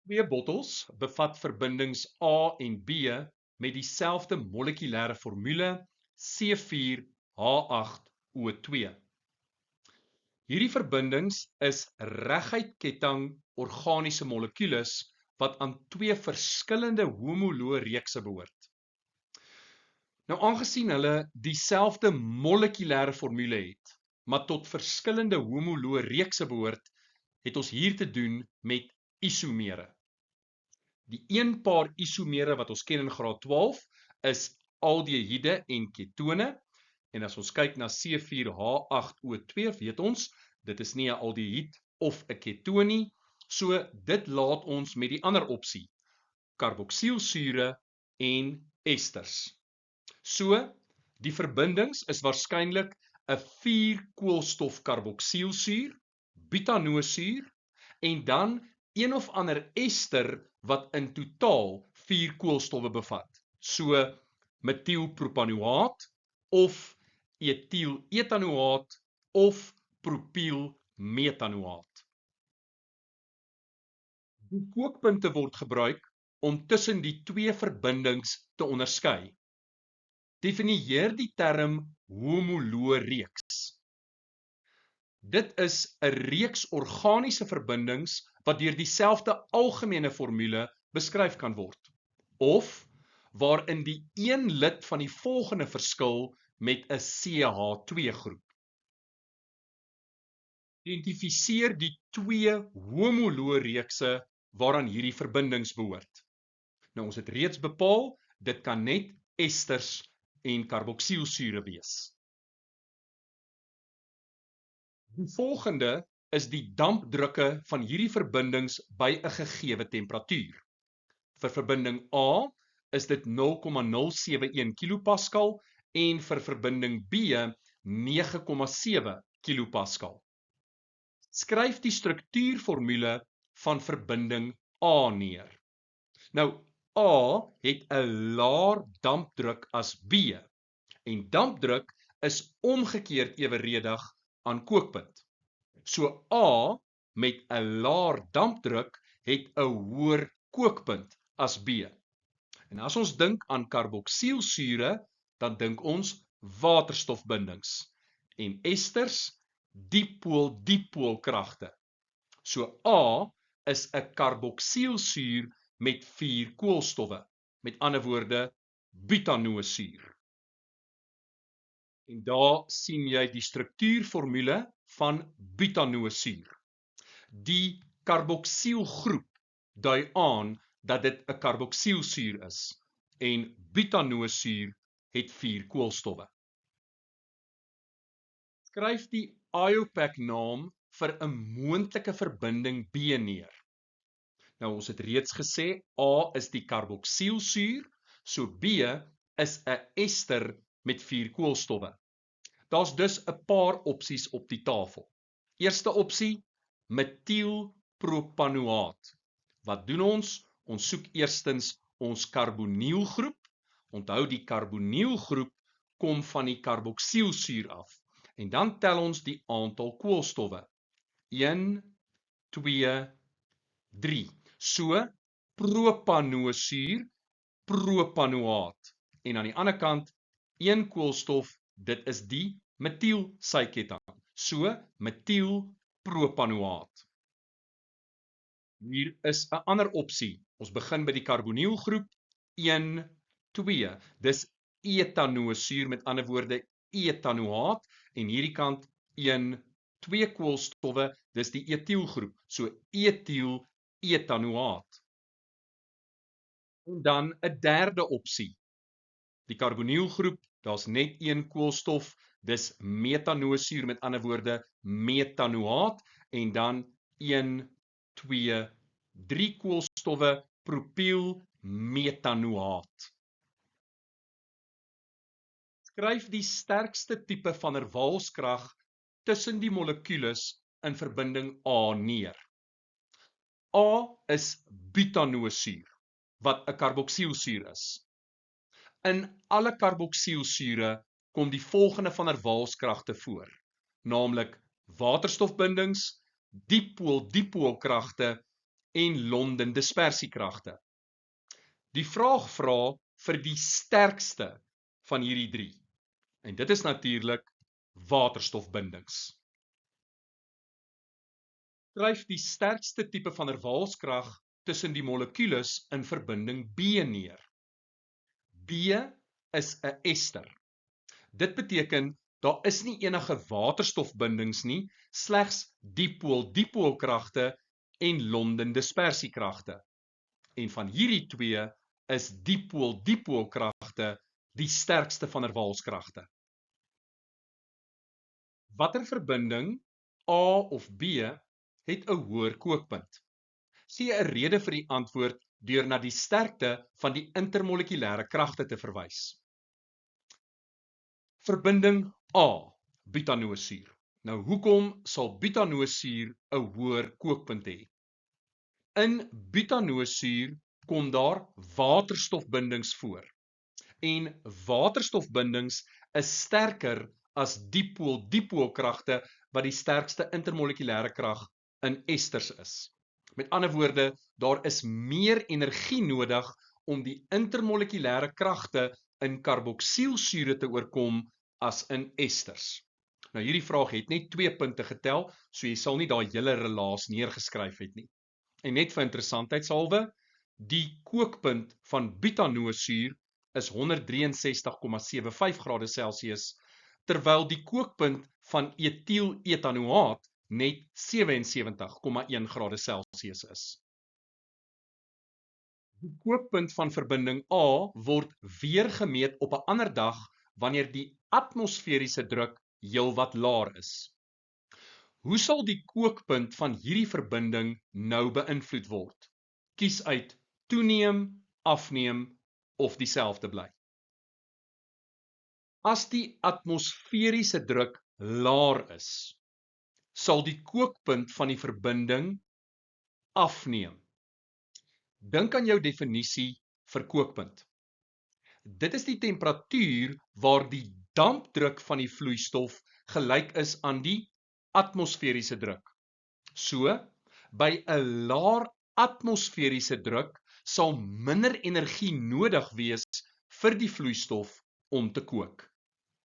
Twee bottels bevat verbindings A en B met dieselfde molekulêre formule C4H8O2. Hierdie verbindings is reguit ketting organiese molekules wat aan twee verskillende homoloë reekse behoort. Nou aangesien hulle dieselfde molekulêre formule het, maar tot verskillende homoloë reekse behoort, het ons hier te doen met isomere. Die een paar isomere wat ons ken in graad 12 is aldehiede en ketone. En as ons kyk na C4H8O2, weet ons, dit is nie 'n aldehied of 'n ketoon nie. So dit laat ons met die ander opsie, karboksielsure en esters. So die verbindings is waarskynlik 'n 4-koolstofkarboksielsuur, butanosuur en dan een of ander ester wat in totaal 4 koolstowwe bevat. So metielpropanoaat of etieletanoaat of propielmetanoaat. Die kookpunte word gebruik om tussen die twee verbindings te onderskei. Definieer die term homoloë reeks. Dit is 'n reeks organiese verbindings wat deur dieselfde algemene formule beskryf kan word, of waarin die een lid van die volgende verskil met 'n CH2 groep. Identifiseer die twee homoloë reekse waaraan hierdie verbindings behoort. Nou ons het reeds bepaal, dit kan net esters en karboksielsure wees. Die volgende is die dampdrukke van hierdie verbindings by 'n gegeewe temperatuur. Vir verbinding A is dit 0,071 kilopascal en vir verbinding B 9,7 kilopascal. Skryf die struktuurformule van verbinding A neer. Nou A het 'n laer dampdruk as B en dampdruk is omgekeerd eweredig aan kookpunt. So A met 'n laer dampdruk het 'n hoër kookpunt as B. En as ons dink aan karboksielsure, dan dink ons waterstofbindings en esters dipool-dipool kragte. So A is 'n karboksielsuur met 4 koolstowwe, met ander woorde butanosuur. En daar sien jy die struktuurformule van butanosuur. Die karboksielgroep dui aan dat dit 'n karboksielsuur is en butanosuur het 4 koolstowwe. Skryf die IUPAC naam vir 'n moontlike verbinding B neer. Nou ons het reeds gesê A is die karboksielsuur, so B is 'n ester met 4 koolstowwe. Daar's dus 'n paar opsies op die tafel. Eerste opsie, metielpropanoaat. Wat doen ons? Ons soek eerstens ons karbonielgroep. Onthou die karbonielgroep kom van die karboksielsuur af. En dan tel ons die aantal koolstowwe. 1, 2, 3. So propanosuur, propanoaat. En aan die ander kant, 1 koolstof, dit is die metielsuiketting. So metielpropanoaat. Hier is 'n ander opsie. Ons begin by die karbonielgroep 1, 2. Dis etanosuur, met ander woorde etanoaat. En hierdie kant 1, 2 koolstowwe, dis die etielgroep. So etieletanoaat. En dan 'n derde opsie. Die karbonielgroep, daar's net 1 koolstof, dis metanosuur, met ander woorde metanoaat. En dan 1, 2, 3 koolstowwe, propielmetanoaat. Skryf die sterkste tipe van der Waals-krag tussen die molekules in verbinding A neer. A is butanosuur, wat 'n karboksielsuur is. In alle karboksielsure kom die volgende van der Waals-kragte voor, naamlik waterstofbindings, dipool-dipool kragte en Londen dispersiekragte. Die vraag vra vir die sterkste van hierdie drie. En dit is natuurlik waterstofbindings. Skryf die sterkste tipe van der Waals-krag tussen die molekules in verbinding B neer. B is 'n ester. Dit beteken daar is nie enige waterstofbindings nie, slegs dipool-dipoolkragte en Londen dispersiekragte. En van hierdie twee is dipool-dipoolkragte die sterkste van der Waals-kragte. Watter verbinding, A of B, het 'n hoër kookpunt? Gee 'n rede vir die antwoord deur na die sterkte van die intermolekulêre kragte te verwys. Verbinding A, butanoosuur. Nou hoekom sal butanoosuur 'n hoër kookpunt hê? In butanoosuur kom daar waterstofbindings voor. En waterstofbindings is sterker as dipool-dipoolkragte wat die sterkste intermolekulêre krag in esters is. Met ander woorde, daar is meer energie nodig om die intermolekulêre kragte in karboksielsure te oorkom as in esters. Nou hierdie vraag het net 2 punte getel, so jy sal nie daai hele relaas neergeskryf het nie. En net vir interessantheidshalwe, die kookpunt van butanoosuur is 163,75 grade Celsius, terwyl die kookpunt van etieletanoaat net 77,1 grade Celsius is. Die kookpunt van verbinding A word weer gemeet op 'n ander dag wanneer die atmosferiese druk heelwat laer is. Hoe sal die kookpunt van hierdie verbinding nou beïnvloed word? Kies uit toeneem, afneem of dieselfde bly. As die atmosferiese druk laer is, sal die kookpunt van die verbinding afneem. Dink aan jou definisie vir kookpunt. Dit is die temperatuur waar die dampdruk van die vloeistof gelyk is aan die atmosferiese druk. So, by 'n laer atmosferiese druk sal minder energie nodig wees vir die vloeistof om te kook.